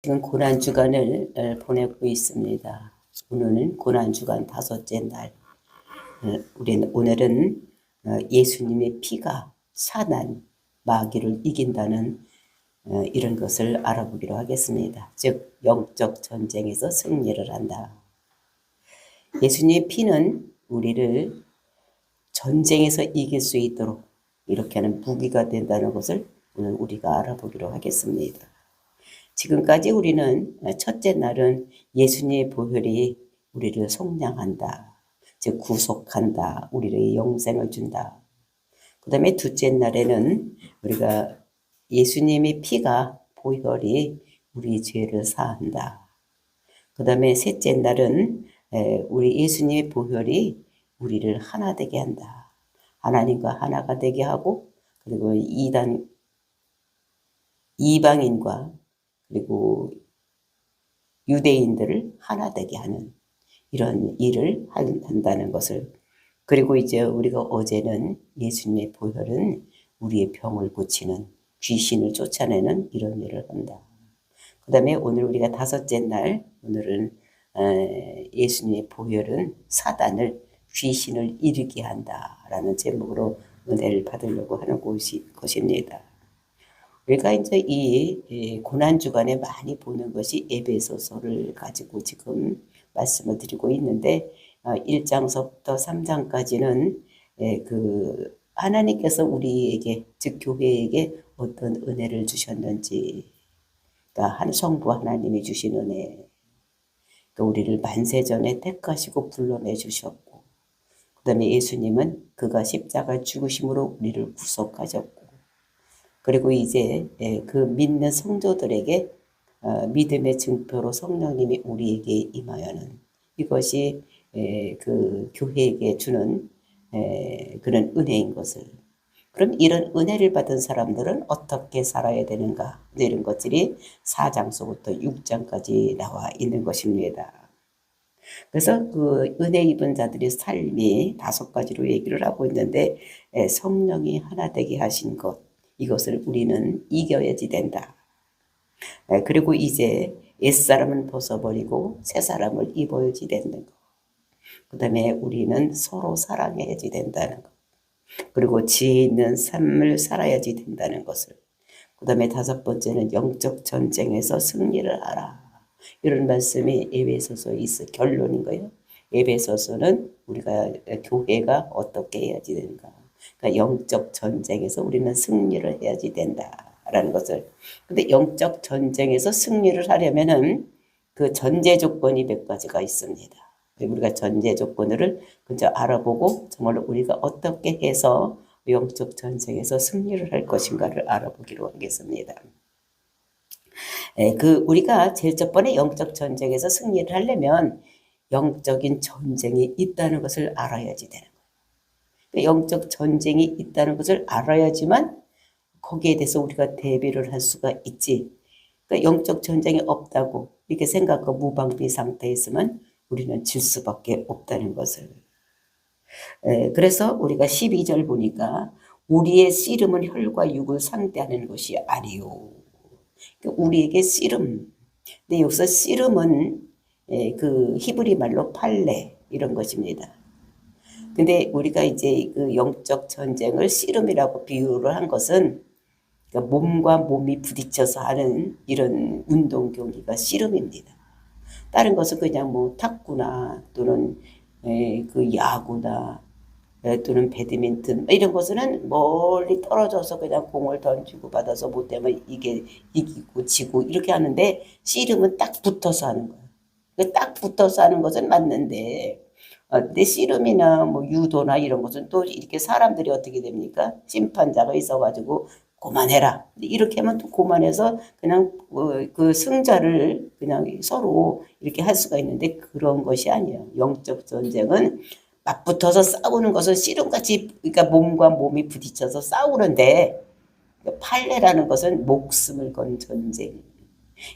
지금 고난주간을 보내고 있습니다. 오늘은 고난주간 5째 날. 오늘은 예수님의 피가 사단, 마귀를 이긴다는 이런 것을 알아보기로 하겠습니다. 즉 영적 전쟁에서 승리를 한다. 예수님의 피는 우리를 전쟁에서 이길 수 있도록 이렇게 하는 무기가 된다는 것을 오늘 우리가 알아보기로 하겠습니다. 지금까지 우리는 첫째 날은 예수님의 보혈이 우리를 속량한다. 즉 구속한다. 우리에게 영생을 준다. 그 다음에 둘째 날에는 우리가 예수님의 피가 보혈이 우리 죄를 사한다. 그 다음에 셋째 날은 우리 예수님의 보혈이 우리를 하나 되게 한다. 하나님과 하나가 되게 하고 그리고 이방인과 그리고 유대인들을 하나 되게 하는 이런 일을 한다는 것을, 그리고 이제 우리가 어제는 예수님의 보혈은 우리의 병을 고치는, 귀신을 쫓아내는 이런 일을 한다. 그 다음에 오늘 우리가 5째 날, 오늘은 예수님의 보혈은 사단을, 귀신을 이르게 한다라는 제목으로 은혜를 받으려고 하는 것입니다. 우리가 이제 이 고난주간에 많이 보는 것이 에베소서를 가지고 지금 말씀을 드리고 있는데 1장서부터 3장까지는 그 하나님께서 우리에게, 즉 교회에게 어떤 은혜를 주셨는지, 그러니까 한 성부 하나님이 주신 은혜, 그러니까 우리를 만세전에 택하시고 불러내 주셨고, 그 다음에 예수님은 그가 십자가 죽으심으로 우리를 구속하셨고, 그리고 이제 그 믿는 성도들에게 믿음의 증표로 성령님이 우리에게 임하여는, 이것이 그 교회에게 주는 그런 은혜인 것을, 그럼 이런 은혜를 받은 사람들은 어떻게 살아야 되는가, 이런 것들이 4장서부터 6장까지 나와 있는 것입니다. 그래서 그 은혜 입은 자들의 삶이 5가지로 얘기를 하고 있는데, 성령이 하나 되게 하신 것, 이것을 우리는 이겨야지 된다. 그리고 이제 옛사람은 벗어버리고 새 사람을 입어야지 되는 것. 그 다음에 우리는 서로 사랑해야지 된다는 것. 그리고 지혜 있는 삶을 살아야지 된다는 것을. 그 다음에 5번째는 영적 전쟁에서 승리를 하라. 이런 말씀이 에베소서에 있어 결론인 거예요. 에베소서는 우리가 교회가 어떻게 해야지 되는가. 그러니까 영적 전쟁에서 우리는 승리를 해야지 된다라는 것을. 근데 영적 전쟁에서 승리를 하려면은 그 전제 조건이 몇 가지가 있습니다. 우리가 전제 조건을 먼저 알아보고 정말 우리가 어떻게 해서 영적 전쟁에서 승리를 할 것인가를 알아보기로 하겠습니다. 우리가 제일 첫 번에 영적 전쟁에서 승리를 하려면 영적인 전쟁이 있다는 것을 알아야지 되는 거예요. 영적 전쟁이 있다는 것을 알아야지만 거기에 대해서 우리가 대비를 할 수가 있지. 그러니까 영적 전쟁이 없다고 이렇게 생각하고 무방비 상태에 있으면 우리는 질 수밖에 없다는 것을. 그래서 우리가 12절 보니까 우리의 씨름은 혈과 육을 상대하는 것이 아니요. 우리에게 씨름. 근데 여기서 씨름은 그 히브리 말로 팔레 이런 것입니다. 근데 우리가 이제 그 영적 전쟁을 씨름이라고 비유를 한 것은 그러니까 몸과 몸이 부딪혀서 하는 이런 운동 경기가 씨름입니다. 다른 것은 그냥 뭐 탁구나 또는 그 야구나 또는 배드민턴 이런 것은 멀리 떨어져서 그냥 공을 던지고 받아서 못 되면 이게 이기고 지고 이렇게 하는데, 씨름은 딱 붙어서 하는 거예요. 딱 붙어서 하는 것은 맞는데, 근데 씨름이나 뭐 유도나 이런 것은 또 이렇게 사람들이 어떻게 됩니까? 심판자가 있어가지고 그만해라. 이렇게 하면 또 그만해서 그냥 그 승자를 그냥 서로 이렇게 할 수가 있는데, 그런 것이 아니에요. 영적 전쟁은 맞붙어서 싸우는 것은 씨름같이, 그러니까 몸과 몸이 부딪혀서 싸우는데, 팔레라는 것은 목숨을 건 전쟁.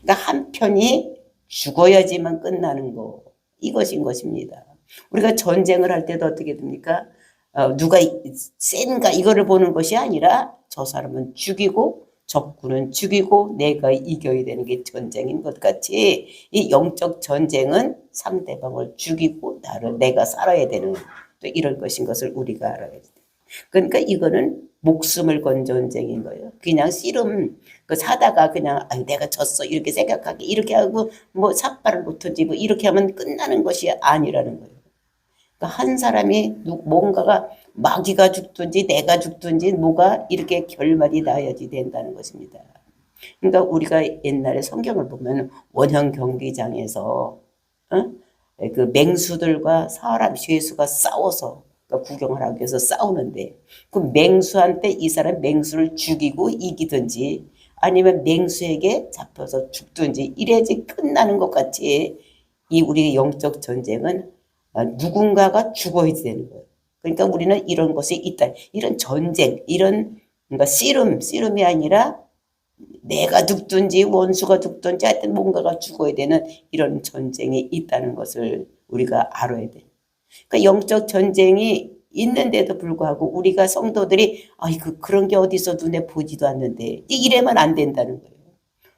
그러니까 한 편이 죽어야지만 끝나는 거, 이것인 것입니다. 우리가 전쟁을 할 때도 어떻게 됩니까? 누가 센가 이거를 보는 것이 아니라 저 사람은 죽이고 적군은 죽이고 내가 이겨야 되는 게 전쟁인 것 같이 이 영적 전쟁은 상대방을 죽이고 내가 살아야 되는 또 이런 것인 것을 우리가 알아야 돼. 그러니까 이거는 목숨을 건 전쟁인 거예요. 그냥 씨름 사다가 그냥 내가 졌어 이렇게 생각하기 이렇게 하고 뭐 삿발을 놓든지 뭐 이렇게 하면 끝나는 것이 아니라는 거예요. 그러니까 한 사람이 뭔가가 마귀가 죽든지 내가 죽든지 뭐가 이렇게 결말이 나야지 된다는 것입니다. 그러니까 우리가 옛날에 성경을 보면 원형 경기장에서 그 맹수들과 사람 죄수가 싸워서 구경을 하기 위해서 싸우는데 그 맹수한테 이 사람 맹수를 죽이고 이기든지 아니면 맹수에게 잡혀서 죽든지 이래야지 끝나는 것 같이 이 우리의 영적 전쟁은 누군가가 죽어야 되는 거예요. 그러니까 우리는 이런 것이 있다. 이런 전쟁, 이런 그러니까 씨름이 아니라 내가 죽든지 원수가 죽든지 하여튼 뭔가가 죽어야 되는 이런 전쟁이 있다는 것을 우리가 알아야 돼. 그러니까 영적 전쟁이 있는데도 불구하고 우리가 성도들이 그런 게 어디서 눈에 보지도 않는데 이래면 안 된다는 거예요.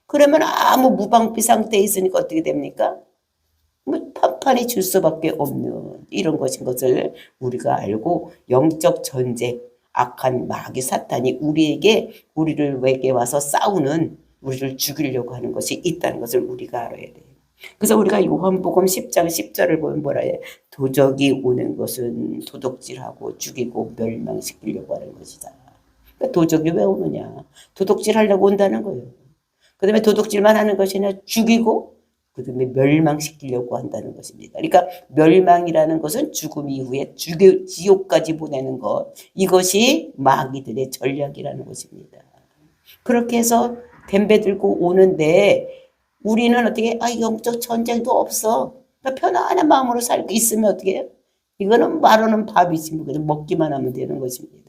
그러면 아무 무방비 상태에 있으니까 어떻게 됩니까? 뭐 판판이 줄 수밖에 없는 이런 것인 것을 우리가 알고 영적 전쟁, 악한 마귀 사탄이 우리를 외게 와서 싸우는 우리를 죽이려고 하는 것이 있다는 것을 우리가 알아야 돼요. 그래서 우리가 요한복음 10장 10절을 보면 뭐라 해요? 도적이 오는 것은 도둑질하고 죽이고 멸망시키려고 하는 것이다. 그러니까 도적이 왜 오느냐? 도둑질하려고 온다는 거예요. 그 다음에 도둑질만 하는 것이 아니라 죽이고 그 다음에 멸망시키려고 한다는 것입니다. 그러니까 멸망이라는 것은 죽음 이후에 지옥까지 보내는 것. 이것이 마귀들의 전략이라는 것입니다. 그렇게 해서 덤벼 들고 오는데 우리는 어떻게 영적 전쟁도 없어. 편안한 마음으로 살고 있으면 어떻게 해요? 이거는 말하는 밥이지 뭐 그냥 먹기만 하면 되는 것입니다.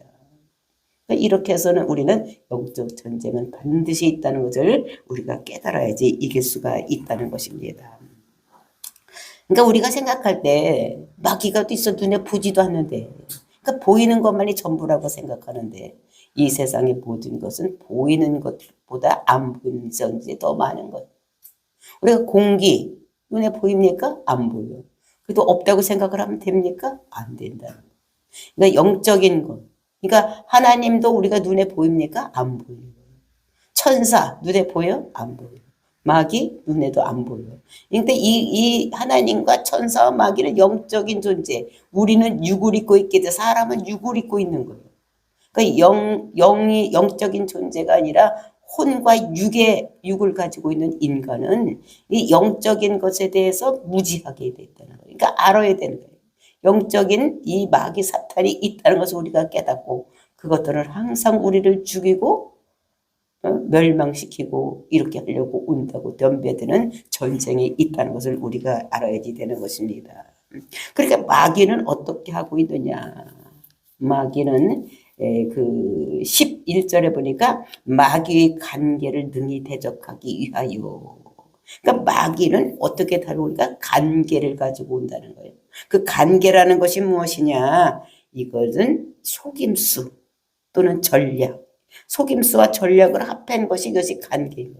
이렇게 해서는 우리는 영적 전쟁은 반드시 있다는 것을 우리가 깨달아야지 이길 수가 있다는 것입니다. 그러니까 우리가 생각할 때 마귀가 또 있어 눈에 보지도 않는데 그러니까 보이는 것만이 전부라고 생각하는데 이 세상의 모든 것은 보이는 것보다 안 보이는 것이 더 많은 것. 우리가 공기 눈에 보입니까? 안 보여. 그래도 없다고 생각을 하면 됩니까? 안 된다는 거. 그러니까 영적인 것. 그러니까 하나님도 우리가 눈에 보입니까? 안 보여요. 천사 눈에 보여? 안 보여. 마귀 눈에도 안 보여. 그런데 이 하나님과 천사와 마귀는 영적인 존재. 우리는 육을 입고 있기 때문에 사람은 육을 입고 있는 거예요. 그러니까 영이 영적인 존재가 아니라 혼과 육을 가지고 있는 인간은 이 영적인 것에 대해서 무지하게 됐다는 거예요. 그러니까 알아야 되는 거예요. 영적인 이 마귀 사탄이 있다는 것을 우리가 깨닫고 그것들은 항상 우리를 죽이고 멸망시키고 이렇게 하려고 온다고 덤벼드는 전쟁이 있다는 것을 우리가 알아야지 되는 것입니다. 그러니까 마귀는 어떻게 하고 있느냐. 마귀는 그 11절에 보니까 마귀의 간계를 능히 대적하기 위하여. 그러니까 마귀는 어떻게 다루니까 간계를 가지고 온다는 거예요. 그 간계라는 것이 무엇이냐? 이것은 속임수 또는 전략. 속임수와 전략을 합한 것이 이것이 간계예요.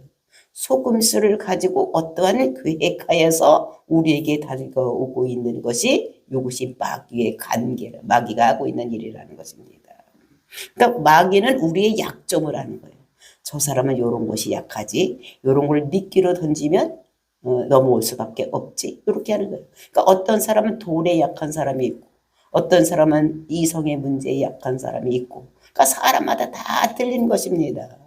속임수를 가지고 어떠한 계획하여서 우리에게 다가오고 있는 것이 이것이 마귀의 간계, 마귀가 하고 있는 일이라는 것입니다. 그러니까 마귀는 우리의 약점을 아는 거예요. 저 사람은 이런 것이 약하지, 이런 걸 미끼로 던지면 넘어올 수밖에 없지, 이렇게 하는 거예요. 그러니까 어떤 사람은 돈에 약한 사람이 있고, 어떤 사람은 이성의 문제에 약한 사람이 있고, 그러니까 사람마다 다 틀린 것입니다.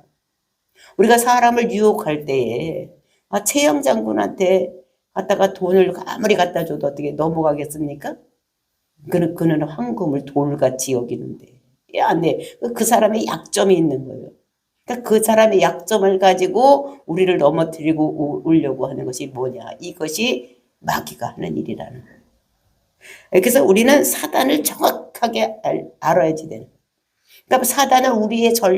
우리가 사람을 유혹할 때에 최영 장군한테 갖다가 돈을 아무리 갖다 줘도 어떻게 넘어가겠습니까? 그는 황금을 돌같이 여기는데 안 돼. 그 사람의 약점이 있는 거예요. 그러니까 그 사람의 약점을 가지고 우리를 넘어뜨리고 오려고 하는 것이 뭐냐. 이것이 마귀가 하는 일이라는 거예요. 그래서 우리는 사단을 정확하게 알아야지 되는 거예요. 그러니까 사단은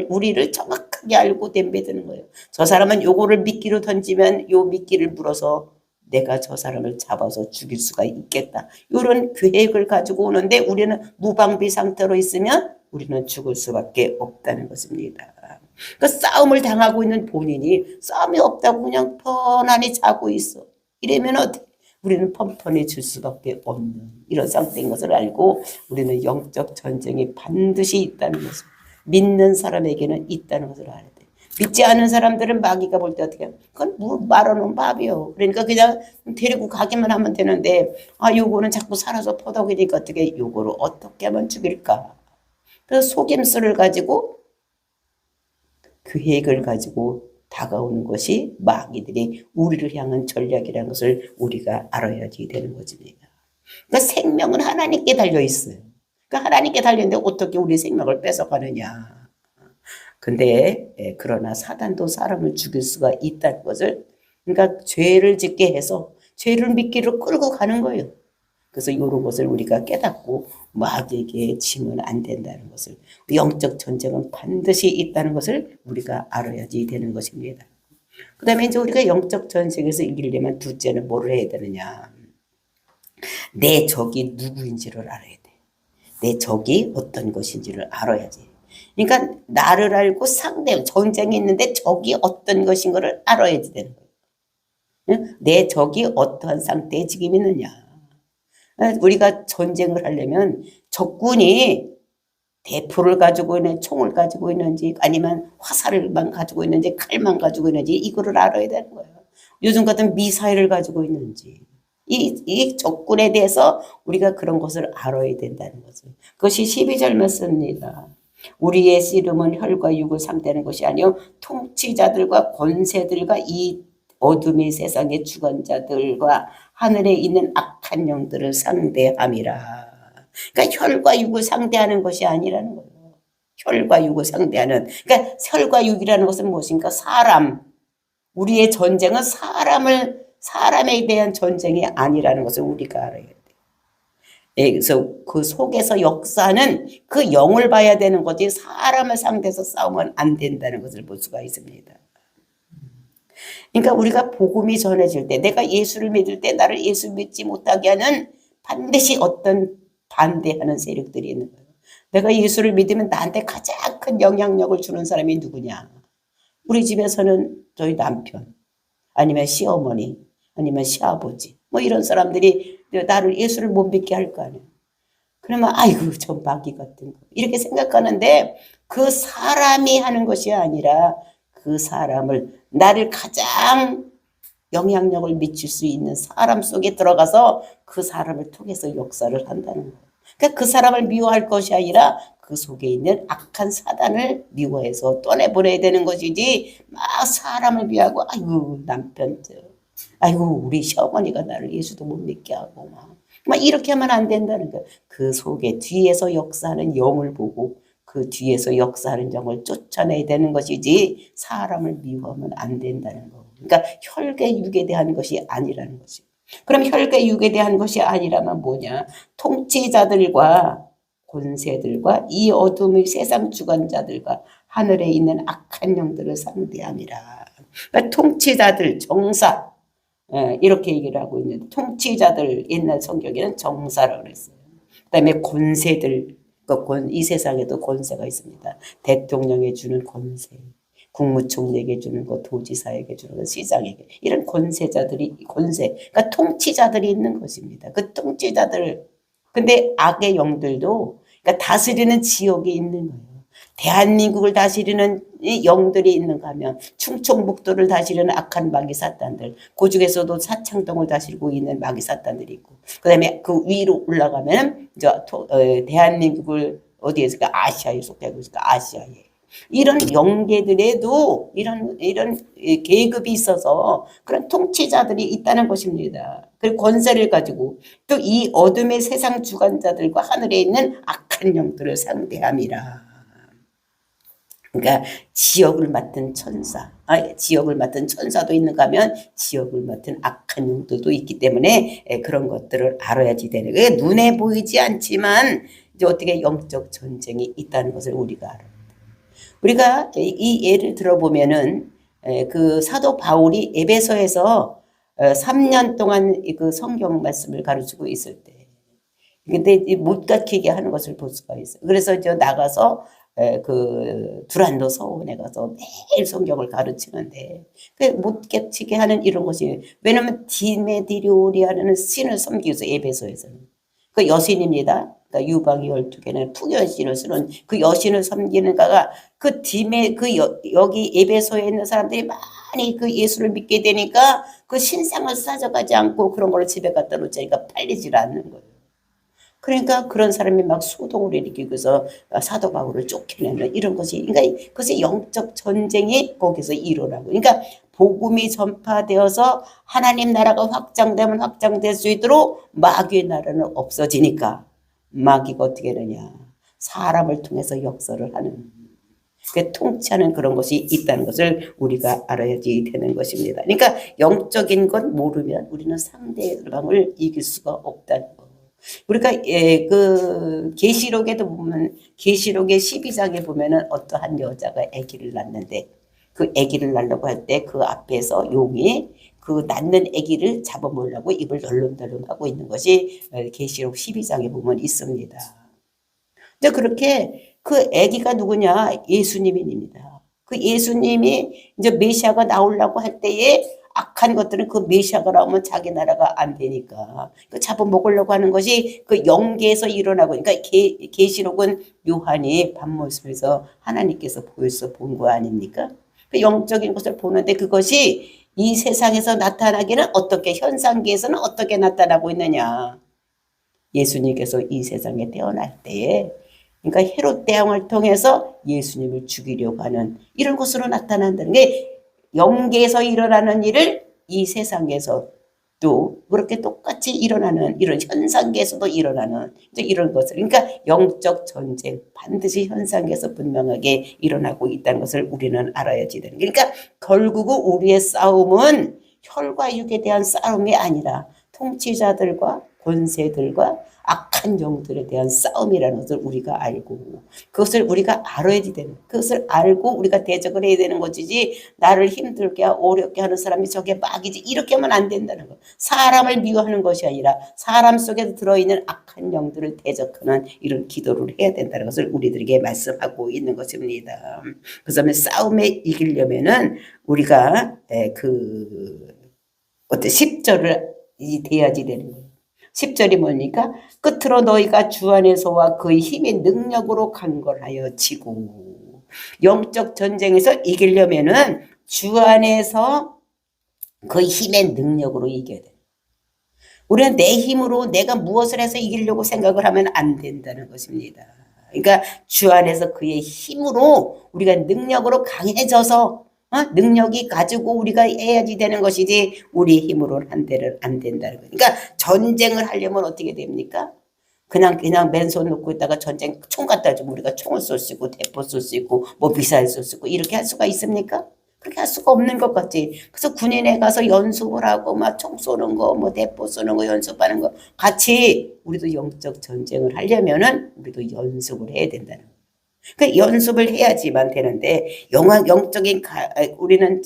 우리를 정확하게 알고 덤벼드는 거예요. 저 사람은 요거를 미끼로 던지면 요 미끼를 물어서 내가 저 사람을 잡아서 죽일 수가 있겠다. 이런 계획을 가지고 오는데 우리는 무방비 상태로 있으면 우리는 죽을 수밖에 없다는 것입니다. 그 싸움을 당하고 있는 본인이 싸움이 없다고 그냥 편안히 자고 있어. 이러면 어떻게? 우리는 펀펀해질 수밖에 없는 이런 상태인 것을 알고 우리는 영적 전쟁이 반드시 있다는 것을, 믿는 사람에게는 있다는 것을 알아야 돼. 믿지 않은 사람들은 마귀가 볼 때 어떻게 해요? 그건 뭐 말하는 밥이요. 그러니까 그냥 데리고 가기만 하면 되는데, 아, 요거는 자꾸 살아서 퍼덕이니까 어떻게, 요거를 어떻게 하면 죽일까? 그래서 속임수를 가지고, 계획을 가지고 다가오는 것이 마귀들이 우리를 향한 전략이라는 것을 우리가 알아야지 되는 것입니다. 그러니까 생명은 하나님께 달려 있어요. 그러니까 하나님께 달렸는데 어떻게 우리 생명을 뺏어가느냐. 근데 그러나 사단도 사람을 죽일 수가 있다는 것을, 그러니까 죄를 짓게 해서 죄를 미끼로 끌고 가는 거예요. 그래서 이런 것을 우리가 깨닫고 마귀에게 지면 안 된다는 것을, 영적 전쟁은 반드시 있다는 것을 우리가 알아야지 되는 것입니다. 그 다음에 이제 우리가 영적 전쟁에서 이기려면 둘째는 뭐를 해야 되느냐. 내 적이 누구인지를 알아야 돼. 내 적이 어떤 것인지를 알아야지. 그러니까 나를 알고 상대, 전쟁이 있는데 적이 어떤 것인 것을 알아야지 되는 거예요. 내 적이 어떠한 상태에 지금 있느냐. 우리가 전쟁을 하려면 적군이 대포를 가지고 있는, 총을 가지고 있는지, 아니면 화살만 가지고 있는지, 칼만 가지고 있는지, 이거를 알아야 되는 거예요. 요즘 같은 미사일을 가지고 있는지. 이 적군에 대해서 우리가 그런 것을 알아야 된다는 것을. 그것이 12절 말씀입니다. 우리의 씨름은 혈과 육을 상대하는 것이 아니요 통치자들과 권세들과 이 어둠의 세상의 주관자들과 하늘에 있는 악한 영들을 상대함이라. 그러니까 혈과 육을 상대하는 것이 아니라는 거예요. 혈과 육을 상대하는, 그러니까 혈과 육이라는 것은 무엇인가? 사람. 우리의 전쟁은 사람에 대한 전쟁이 아니라는 것을 우리가 알아야 돼요. 그래서 그 속에서 역사는 그 영을 봐야 되는 거지 사람을 상대해서 싸우면 안 된다는 것을 볼 수가 있습니다. 그러니까 우리가 복음이 전해질 때, 내가 예수를 믿을 때 나를 예수 믿지 못하게 하는 반드시 어떤 반대하는 세력들이 있는 거예요. 내가 예수를 믿으면 나한테 가장 큰 영향력을 주는 사람이 누구냐? 우리 집에서는 저희 남편, 아니면 시어머니, 아니면 시아버지, 뭐 이런 사람들이 나를 예수를 못 믿게 할 거 아니에요. 그러면 아이고 저 마귀 같은 거 이렇게 생각하는데, 그 사람이 하는 것이 아니라 그 사람을, 나를 가장 영향력을 미칠 수 있는 사람 속에 들어가서 그 사람을 통해서 역사를 한다는 거예요. 그러니까 그 사람을 미워할 것이 아니라 그 속에 있는 악한 사단을 미워해서 떠내보내야 되는 것이지, 막 사람을 미워하고 아이고 남편, 아이고 우리 시어머니가 나를 예수도 못 믿게 하고 막 이렇게 하면 안 된다는 거예요. 그 속에 뒤에서 역사하는 영을 보고 그 뒤에서 역사하는 영을 쫓아내야 되는 것이지 사람을 미워하면 안 된다는 거. 그러니까 혈계 육에 대한 것이 아니라는 것이. 그럼 혈계 육에 대한 것이 아니라면 뭐냐? 통치자들과 권세들과 이 어둠의 세상 주관자들과 하늘에 있는 악한 영들을 상대함이라. 그러니까 통치자들, 정사, 이렇게 얘기를 하고 있는데, 통치자들, 옛날 성경에는 정사라고 그랬어요. 그 다음에 권세들, 이 세상에도 권세가 있습니다. 대통령에 주는 권세, 국무총리에게 주는 것, 도지사에게 주는 것, 시장에게, 이런 권세자들이, 그러니까 통치자들이 있는 것입니다. 그 통치자들, 근데 악의 영들도, 그러니까 다스리는 지역이 있는 거예요. 대한민국을 다스리는 영들이 있는가 하면 충청북도를 다스리는 악한 마귀 사탄들, 그 중에서도 사창동을 다스리고 있는 마귀 사탄들이 있고, 그 다음에 그 위로 올라가면 대한민국을 어디에서, 아시아에 속하고 있으니까 아시아에 이런 영계들에도 이런 계급이 있어서 그런 통치자들이 있다는 것입니다. 그리고 권세를 가지고 또 이 어둠의 세상 주관자들과 하늘에 있는 악한 영들을 상대함이라. 그러니까 지역을 맡은 천사, 지역을 맡은 천사도 있는가 하면 지역을 맡은 악한 영들도 있기 때문에 그런 것들을 알아야지 되는 거예요. 눈에 보이지 않지만 이제 어떻게 영적 전쟁이 있다는 것을 우리가 알아요. 우리가 이 예를 들어보면은 그 사도 바울이 에베소에서 3년 동안 그 성경 말씀을 가르치고 있을 때, 근데 못 가르치게 하는 것을 볼 수가 있어요. 그래서 저 나가서 두란노 서원에 가서 매일 성경을 가르치는데 못 깨치게 하는 이런 것이, 왜냐면 디메디리오리아라는 신을 섬기기 위해서 에베소에서는 그 여신입니다. 그러니까 유방이 12개는 풍요신을 쓰는 그 여신을 섬기는 가가 여기 에베소에 있는 사람들이 많이 그 예수를 믿게 되니까 그 신상을 사져가지 않고 그런 걸 집에 갖다 놓자니까 팔리질 않는 거예요. 그러니까 그런 사람이 막 소동을 일으키고 해서 사도 바울을 쫓겨내는 이런 것이, 그러니까 그것이 영적 전쟁이 거기서 일어나고, 그러니까 복음이 전파되어서 하나님 나라가 확장되면 확장될 수 있도록 마귀의 나라는 없어지니까 마귀가 어떻게 되냐, 사람을 통해서 역사를 하는, 그 통치하는 그런 것이 있다는 것을 우리가 알아야지 되는 것입니다. 그러니까 영적인 것 모르면 우리는 상대방을 이길 수가 없다는 것. 우리가 그 계시록에도 보면, 계시록의 12장에 보면은 어떠한 여자가 아기를 낳는데 그 아기를 낳으려고 할 때 그 앞에서 용이 그 낳는 아기를 잡아먹으려고 입을 덜렁덜렁 하고 있는 것이 계시록 12장에 보면 있습니다. 근데 그렇게 그 아기가 누구냐? 예수님입니다. 그 예수님이 이제 메시아가 나오려고 할 때에 악한 것들은 그 메시아가 나오면 자기 나라가 안 되니까 그 잡아먹으려고 하는 것이 그 영계에서 일어나고, 그러니까 계시록은 요한이 밤모습에서 하나님께서 보여서 본 거 아닙니까? 그 영적인 것을 보는데 그것이 이 세상에서 나타나기는 어떻게, 현상계에서는 어떻게 나타나고 있느냐? 예수님께서 이 세상에 태어날 때에, 그러니까 헤롯 대왕을 통해서 예수님을 죽이려고 하는 이런 것으로 나타난다는 게, 영계에서 일어나는 일을 이 세상에서 또 그렇게 똑같이 일어나는 이런 현상계에서도 일어나는 이런 것을, 그러니까 영적 전쟁 반드시 현상계에서 분명하게 일어나고 있다는 것을 우리는 알아야지 되는 거예요. 그러니까 결국은 우리의 싸움은 혈과 육에 대한 싸움이 아니라 통치자들과 권세들과 악한 영들에 대한 싸움이라는 것을 우리가 알고, 그것을 우리가 알아야 되는, 그것을 알고 우리가 대적을 해야 되는 것이지, 나를 힘들게 어렵게 하는 사람이 저게 마귀지 이렇게 하면 안 된다는 거. 사람을 미워하는 것이 아니라 사람 속에 들어있는 악한 영들을 대적하는 이런 기도를 해야 된다는 것을 우리들에게 말씀하고 있는 것입니다. 그래서 싸움에 이기려면은 우리가 어떤 10절을 돼야지 되는 거예요. 10절이 뭡니까? 끝으로 너희가 주 안에서와 그의 힘의 능력으로 강건하여 지고. 영적 전쟁에서 이기려면은 주 안에서 그의 힘의 능력으로 이겨야 돼. 우리는 내 힘으로 내가 무엇을 해서 이기려고 생각을 하면 안 된다는 것입니다. 그러니까 주 안에서 그의 힘으로 우리가 능력으로 강해져서 능력이 가지고 우리가 해야지 되는 것이지 우리 힘으로는 안 된다는 거예요. 그러니까 전쟁을 하려면 어떻게 됩니까? 그냥 맨손 놓고 있다가 전쟁 총 갖다 주면 우리가 총을 쏠 수 있고 대포 쏠 수 있고 뭐 미사일 쏠 수 있고 이렇게 할 수가 있습니까? 그렇게 할 수가 없는 것 같지. 그래서 군인에 가서 연습을 하고 막 총 쏘는 거, 뭐 대포 쏘는 거 연습하는 거 같이 우리도 영적 전쟁을 하려면은 우리도 연습을 해야 된다는 거예요. 그 연습을 해야지만 되는데, 영적인 우리는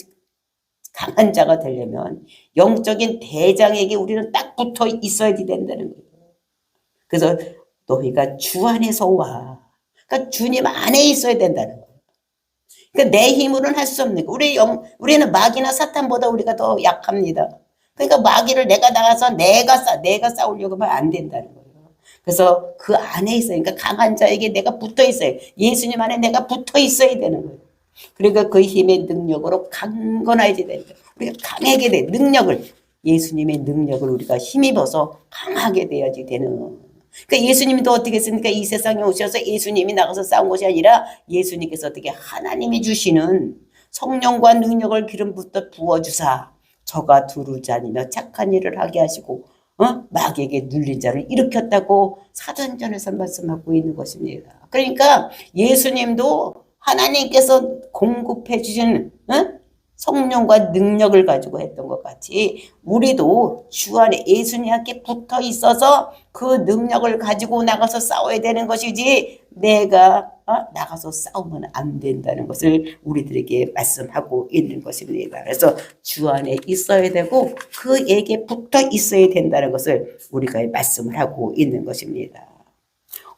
강한 자가 되려면 영적인 대장에게 우리는 딱 붙어 있어야 된다는 거예요. 그래서 너희가 주 안에서 와. 그러니까 주님 안에 있어야 된다는 거예요. 그러니까 내 힘으로는 할 수 없는 거예요. 우리는 마귀나 사탄보다 우리가 더 약합니다. 그러니까 마귀를 내가 나가서 내가 싸우려고 하면 안 된다는 거예요. 그래서 그 안에 있어요. 그러니까 강한 자에게 내가 붙어 있어요. 예수님 안에 내가 붙어 있어야 되는 거예요. 그러니까 그 힘의 능력으로 강건해야지 되는 거예요. 우리가 강하게 돼. 능력을, 예수님의 능력을 우리가 힘입어서 강하게 돼야지 되는. 그러니까 예수님이 또 어떻게 했습니까? 이 세상에 오셔서 예수님이 나가서 싸운 것이 아니라 예수님께서 어떻게 하나님이 주시는 성령과 능력을 기름부터 부어주사 저가 두루 다니며 착한 일을 하게 하시고 마귀에게 눌린 자를 일으켰다고 사도행전에서 말씀하고 있는 것입니다. 그러니까 예수님도 하나님께서 공급해 주신 성령과 능력을 가지고 했던 것 같이 우리도 주 안에 예수님께 붙어 있어서 그 능력을 가지고 나가서 싸워야 되는 것이지 내가 나가서 싸우면 안 된다는 것을 우리들에게 말씀하고 있는 것입니다. 그래서 주 안에 있어야 되고 그에게 붙어 있어야 된다는 것을 우리가 말씀을 하고 있는 것입니다.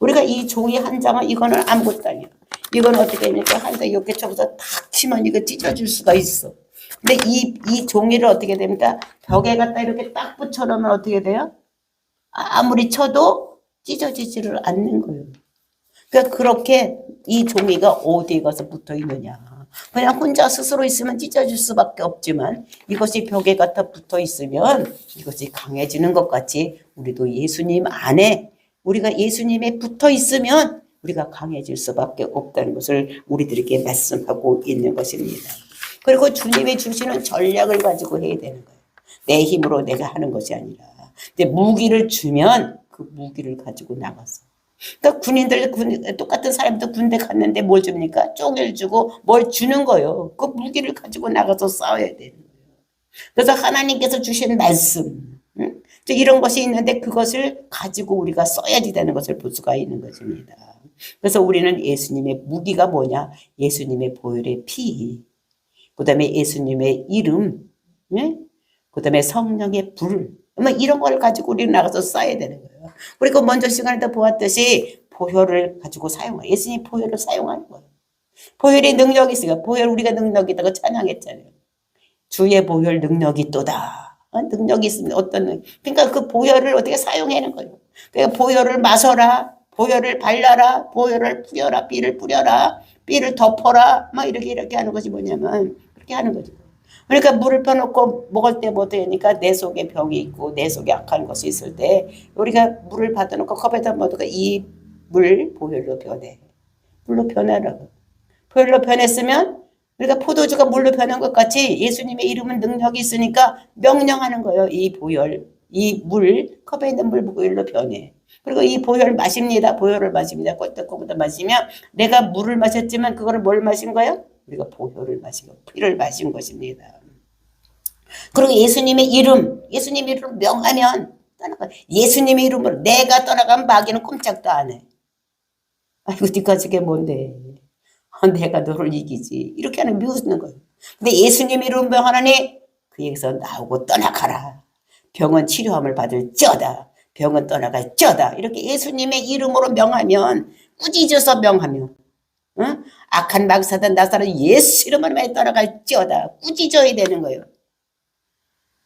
우리가 이 종이 한 장은 이거는 아무것도 아니에요. 이건 어떻게 하니까 한 대 이렇게 쳐서 탁 치면 이거 찢어질 수가 있어. 근데 이 종이를 어떻게 됩니까? 벽에 갖다 이렇게 딱 붙여놓으면 어떻게 돼요? 아무리 쳐도 찢어지지를 않는 거예요. 그러니까 그렇게 이 종이가 어디에 가서 붙어 있느냐. 그냥 혼자 스스로 있으면 찢어질 수밖에 없지만 이것이 벽에 갖다 붙어 있으면 이것이 강해지는 것 같이 우리도 예수님 안에 우리가 예수님에 붙어 있으면 우리가 강해질 수밖에 없다는 것을 우리들에게 말씀하고 있는 것입니다. 그리고 주님이 주시는 전략을 가지고 해야 되는 거예요. 내 힘으로 내가 하는 것이 아니라 무기를 주면 그 무기를 가지고 나가서 그러니까 군인들 똑같은 사람도 군대 갔는데 뭘 줍니까? 쪽을 주고 뭘 주는 거예요. 그 무기를 가지고 나가서 싸워야 되는 거예요. 그래서 하나님께서 주신 말씀 이런 것이 있는데 그것을 가지고 우리가 써야지 되는 것을 볼 수가 있는 것입니다. 그래서 우리는 예수님의 무기가 뭐냐? 예수님의 보혈의 피, 그 다음에 예수님의 이름, 그 다음에 성령의 불, 이런 걸 가지고 우리는 나가서 써야 되는 거예요. 그리고 먼저 시간에 도 보았듯이 보혈을 가지고 사용해요. 예수님 보혈을 사용하는 거예요. 보혈의 능력이 있어요. 보혈 우리가 능력이 있다고 찬양했잖아요. 주의 보혈 능력이 있도다. 능력이 있으면 어떤 그러니까 그 보혈을 어떻게 사용하는 거예요. 그러니까 보혈을 마셔라. 보혈을 발라라. 보혈을 뿌려라. 삐를 뿌려라. 삐를 덮어라. 막 이렇게 하는 것이 뭐냐면 그렇게 하는 거죠. 그러니까 물을 펴놓고 먹을 때 뭐 되니까 내 속에 병이 있고 내 속에 악한 것이 있을 때 우리가 물을 받아놓고 컵에다 먹어도 이 물 보혈로 변해. 물로 변하라고. 보혈로 변했으면 우리가 포도주가 물로 변한 것 같이 예수님의 이름은 능력이 있으니까 명령하는 거예요. 이 보혈, 이 물, 컵에 있는 물 보혈로 변해. 그리고 이 보혈을 마십니다. 보혈을 마십니다. 꼴떡꼴떡 마시면 내가 물을 마셨지만 그거를 뭘 마신 거예요? 우리가 보혈을 마시고 피를 마신 것입니다. 그리고 예수님의 이름 명하면 떠나가. 예수님의 이름으로 내가 떠나가면 마귀는 꼼짝도 안 해. 아이고 네가 저게 뭔데. 내가 너를 이기지. 이렇게 하는 미우는 거예요. 근데 예수님의 이름 명하니 그에게서 나오고 떠나가라. 병은 치료함을 받을지어다. 병은 떠나갈지어다. 이렇게 예수님의 이름으로 명하면 꾸짖어서 명하면 응? 악한 마귀사단 나사는 예수 이름으로 많이 떠나갈지어다. 꾸짖어야 되는 거예요.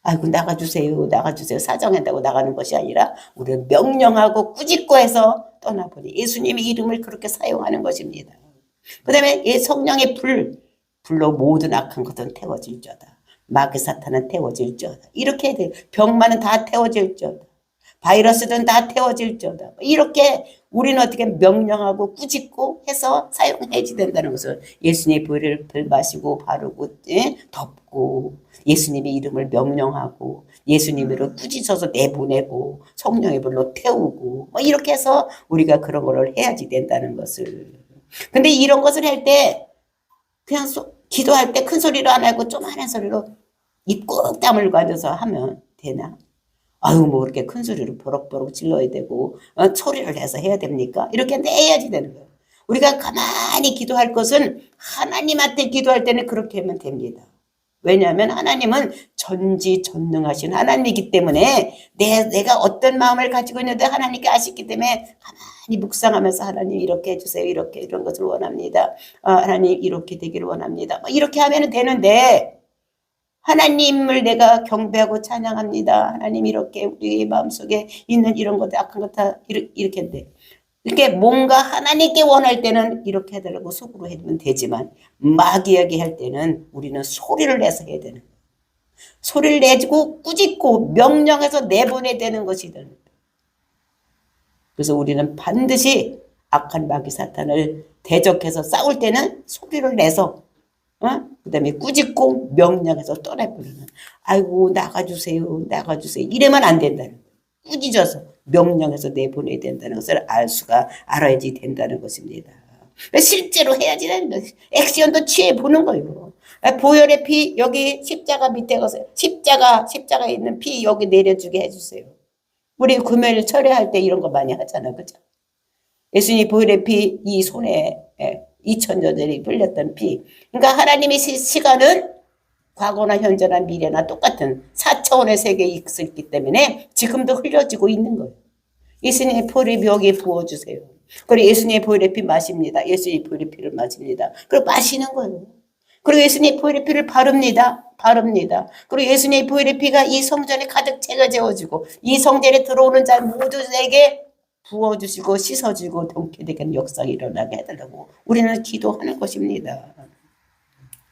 아이고 나가주세요. 나가주세요. 사정한다고 나가는 것이 아니라 우리는 명령하고 꾸짖고 해서 떠나버리. 예수님의 이름을 그렇게 사용하는 것입니다. 그 다음에 성령의 불로 모든 악한 것은 태워질지어다. 마귀 사탄은 태워질지어다. 이렇게 해야 돼요. 병만은 다 태워질지어다. 바이러스든 다 태워질지어다. 이렇게 우리는 어떻게 명령하고 꾸짖고 해서 사용해야지 된다는 것을 예수님의 보혈을 마시고 바르고 덮고 예수님의 이름을 명령하고 예수님으로 꾸짖어서 내보내고 성령의 불로 태우고 이렇게 해서 우리가 그런 걸 해야지 된다는 것을. 근데 이런 것을 할 때 그냥 기도할 때 큰 소리로 안 하고 조그마한 소리로 입 꾹 다물고 앉아서 하면 되나? 아유 뭐 그렇게 큰 소리로 버럭버럭 질러야 되고 소리를 내서 해야 됩니까? 이렇게 내야지 되는 거예요. 우리가 가만히 기도할 것은 하나님한테 기도할 때는 그렇게 하면 됩니다. 왜냐하면 하나님은 전지전능하신 하나님이기 때문에 내가 어떤 마음을 가지고 있는데 하나님께 아시기 때문에 가만히 묵상하면서 하나님 이렇게 해주세요. 이렇게 이런 것을 원합니다. 하나님 이렇게 되기를 원합니다. 이렇게 하면 되는데 하나님을 내가 경배하고 찬양합니다. 하나님 이렇게 우리 마음속에 있는 이런 것들 악한 것 다 이렇게 돼. 이렇게 뭔가 하나님께 원할 때는 이렇게 해달라고 속으로 해주면 되지만 마귀에게 할 때는 우리는 소리를 내서 해야 되는 거예요. 소리를 내주고 꾸짖고 명령해서 내보내야 되는 것이 되는 거예요. 그래서 우리는 반드시 악한 마귀 사탄을 대적해서 싸울 때는 소리를 내서 그 다음에 꾸짖고 명령해서 떠나버리는 아이고 나가주세요 나가주세요 이래만 안 된다는 거예요. 꾸짖어서 명령해서 내보내야 된다는 것을 알아야지 된다는 것입니다. 실제로 해야지 되는 거예요. 액션도 취해보는 거예요. 보혈의 피 여기 십자가 밑에 가서 십자가에 있는 피 여기 내려주게 해주세요. 우리 금요일 철회할 때 이런 거 많이 하잖아. 그죠? 예수님 보혈의 피 이 손에 2000년 전에 흘렸던 피. 그러니까 하나님의 시간은 과거나 현재나 미래나 똑같은 4차원의 세계에 있기 때문에 지금도 흘려지고 있는 거예요. 예수님의 보혈의 벽에 부어주세요. 그리고 예수님의 보혈의 피 마십니다. 예수님의 보혈의 피를 마십니다. 그리고 마시는 거예요. 그리고 예수님의 보혈의 피를 바릅니다. 바릅니다. 그리고 예수님의 보혈의 피가 이 성전에 가득 채워지고 이 성전에 들어오는 자 모두에게 부어주시고 씻어주고 동쾌되게 역사가 일어나게 해달라고 우리는 기도하는 것입니다.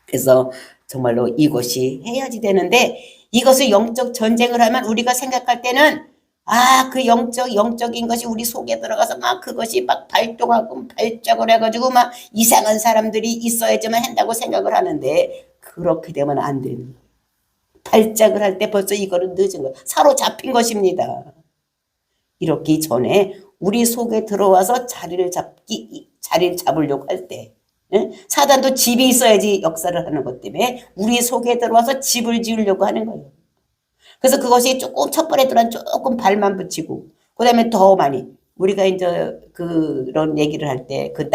그래서 정말로 이것이 해야지 되는데 이것을 영적 전쟁을 하면 우리가 생각할 때는 그 영적인 것이 우리 속에 들어가서 막 그것이 막 발동하고 발작을 해가지고 막 이상한 사람들이 있어야지만 한다고 생각을 하는데 그렇게 되면 안 되는 거예요. 발작을 할 때 벌써 이거는 늦은 거예요. 사로잡힌 것입니다. 이렇게 전에 우리 속에 들어와서 자리를 잡으려고 할 때 사단도 집이 있어야지 역사를 하는 것 때문에 우리 속에 들어와서 집을 지으려고 하는 거예요. 그래서 그것이 조금 첫 번에 들어간 조금 발만 붙이고 그 다음에 더 많이 우리가 이제 그런 얘기를 할 때 그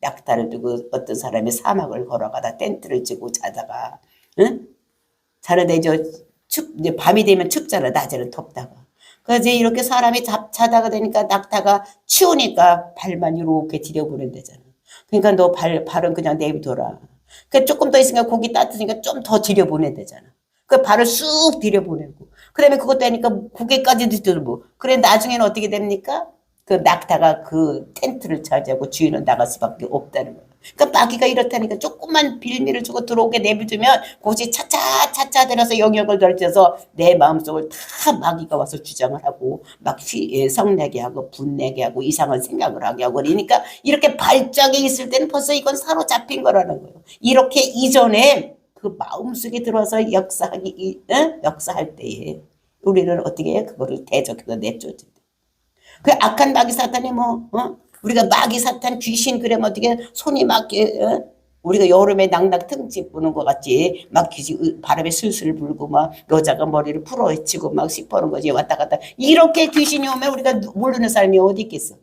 낙타를 두고 어떤 사람이 사막을 걸어가다 텐트를 치고 자다가 자는데 이제 밤이 되면 춥잖아. 낮에는 덥다가. 그래서 이렇게 사람이 자다가 되니까 낙타가 추우니까 발만 이렇게 들여보낸대잖아. 그러니까 너 발은 그냥 내비둬라. 그 조금 더 있으니까 고기 따뜻하니까 좀 더 들여보낸대잖아. 그 발을 쑥 들여보내고 그 다음에 그것도 하니까 고개까지도 들고 그래 나중에는 어떻게 됩니까? 그 낙타가 그 텐트를 차지하고 주인은 나갈 수밖에 없다는 거예요. 그러니까 마귀가 이렇다니까 조금만 빌미를 주고 들어오게 내비두면 그것이 차차 들어서 영역을 넓혀서 내 마음속을 다 마귀가 와서 주장을 하고 막 성내게 하고 분내게 하고 이상한 생각을 하게 하고 그러니까 이렇게 발작이 있을 때는 벌써 이건 사로잡힌 거라는 거예요. 이렇게 이전에 그 마음속에 들어와서 역사할 때에 우리는 어떻게 해? 그거를 대적해서 내쫓는다. 그 악한 마귀 사탄이 우리가 마귀 사탄 귀신 그러면 어떻게 손이 막 우리가 여름에 낙낙 등지 부는 것 같지 막 바람에 슬슬 불고 막 여자가 머리를 풀어헤치고 막 씹어는 거지 왔다 갔다 이렇게 귀신이 오면 우리가 모르는 사람이 어디 있겠어.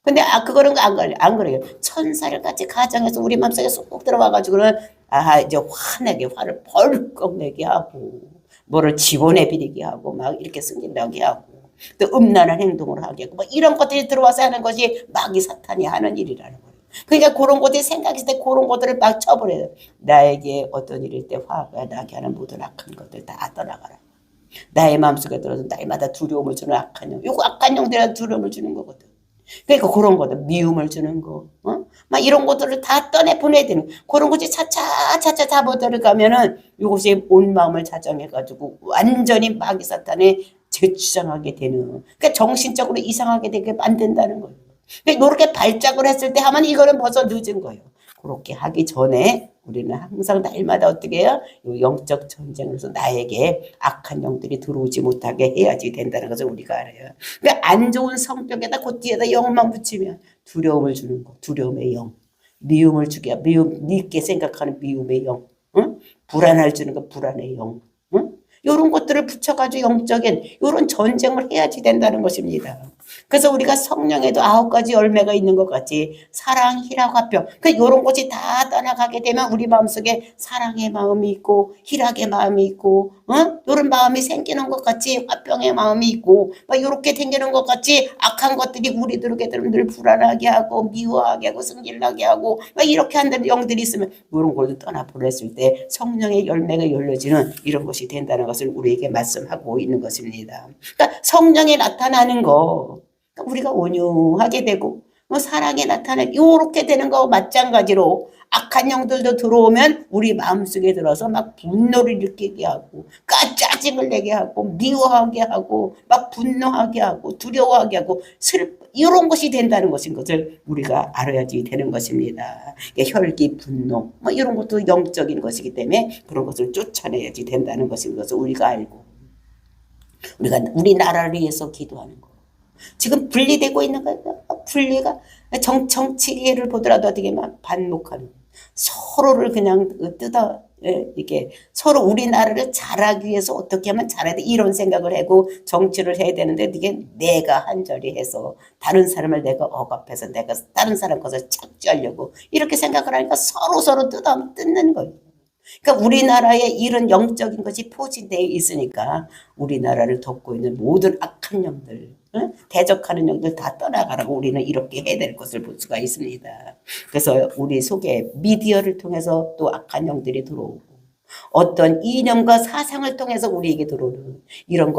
근데 그거는 안 그래요. 천사를 같이 가정해서 우리 마음속에 쏙 들어와가지고는 이제 화를 벌컥 내게 하고 뭐를 집어내버리게 하고 막 이렇게 승진나게 하고 또 음란한 행동을 하게 하고 막 이런 것들이 들어와서 하는 것이 마귀 사탄이 하는 일이라는 거예요. 그러니까 그런 것들이 생각했을 때 그런 것들을 막 쳐버려요. 나에게 어떤 일일 때 화가 나게 하는 모든 악한 것들 다 떠나가라. 나의 마음속에 들어서 날마다 두려움을 주는 악한 영. 요거 악한 영들한테 두려움을 주는 거거든. 그러니까 그런 거들 미움을 주는 거, 막 이런 것들을 다 떠내보내야 되는 그런 것이 차차 잡아들어가면은 이것이 온 마음을 자정해가지고 완전히 마귀 사탄에 재추장하게 되는. 그러니까 정신적으로 이상하게 되게 만든다는 거예요. 그러니까 이렇게 발작을 했을 때 하면 이거는 벌써 늦은 거예요. 그렇게 하기 전에 우리는 항상 날마다 어떻게 해요? 영적 전쟁에서 나에게 악한 영들이 들어오지 못하게 해야지 된다는 것을 우리가 알아요. 그러니까 안 좋은 성격에다 그 뒤에다 영만 붙이면 두려움을 주는 거, 두려움의 영, 미움을 주게, 믿게 생각하는 미움의 영, 불안을 주는 거, 불안의 영, 이런 것들을 붙여가지고 영적인 이런 전쟁을 해야지 된다는 것입니다. 그래서 우리가 성령에도 9가지 열매가 있는 것 같이 사랑, 희락, 화평 이런 것이 다 떠나가게 되면 우리 마음속에 사랑의 마음이 있고 희락의 마음이 있고 이런 마음이 생기는 것 같이 화평의 마음이 있고 막 이렇게 생기는 것 같이 악한 것들이 우리들에게 늘 불안하게 하고 미워하게 하고 승질나게 하고 막 이렇게 하는 영들이 있으면 이런 걸 떠나보냈을 때 성령의 열매가 열려지는 이런 것이 된다는 것을 우리에게 말씀하고 있는 것입니다. 그러니까 성령이 나타나는 거 우리가 온유하게 되고 사랑에 나타나는 이렇게 되는 거와 마찬가지로 악한 영들도 들어오면 우리 마음속에 들어서 막 분노를 일으키게 하고 짜증을 내게 하고 미워하게 하고 막 분노하게 하고 두려워하게 하고 이런 것이 된다는 것을 우리가 알아야지 되는 것입니다. 혈기, 분노 이런 것도 영적인 것이기 때문에 그런 것을 쫓아내야지 된다는 것을 우리가 알고 우리가 우리나라를 위해서 기도하는 거. 지금 분리되고 있는 거예요. 분리가 정치를 보더라도 어떻게 막 반목하는 서로를 그냥 이렇게 서로 우리나라를 잘하기 위해서 어떻게 하면 잘해야 돼 이런 생각을 하고 정치를 해야 되는데 이게 내가 한절이 해서 다른 사람을 내가 억압해서 내가 다른 사람 것을 착취하려고 이렇게 생각을 하니까 서로 뜯는 거예요. 그러니까 우리나라에 이런 영적인 것이 포진되어 있으니까 우리나라를 덮고 있는 모든 악한 영들 대적하는 영들 다 떠나가라고 우리는 이렇게 해야 될 것을 볼 수가 있습니다. 그래서 우리 속에 미디어를 통해서 또 악한 영들이 들어오고 어떤 이념과 사상을 통해서 우리에게 들어오는 이런 것